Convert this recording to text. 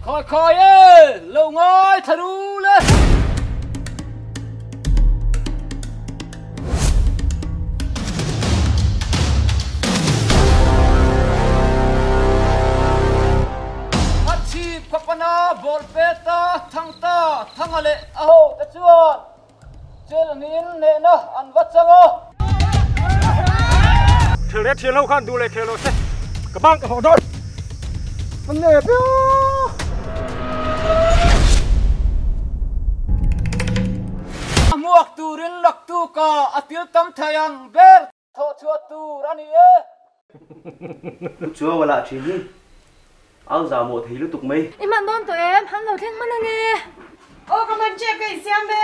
Khôi ơi, lâu ngôi thà đu lên. Bắt chi quapana bolpeta thang ale aho ta chuan. Chel nin ne na an wat chango. Thề thiên lâu khan du lệ thề lâu thế. Các bạn các họ thôi. Vấn đề biết. Amuak turin lak tu ka atil tam thayang ber tho chua tu rani e. Chúa và lại chuyện đi. Áo già mộ thấy lúc tục mây. Em ăn đón tụi em, hắn đầu thiên mất nè. Ô, cảm ơn chị cái xem đi.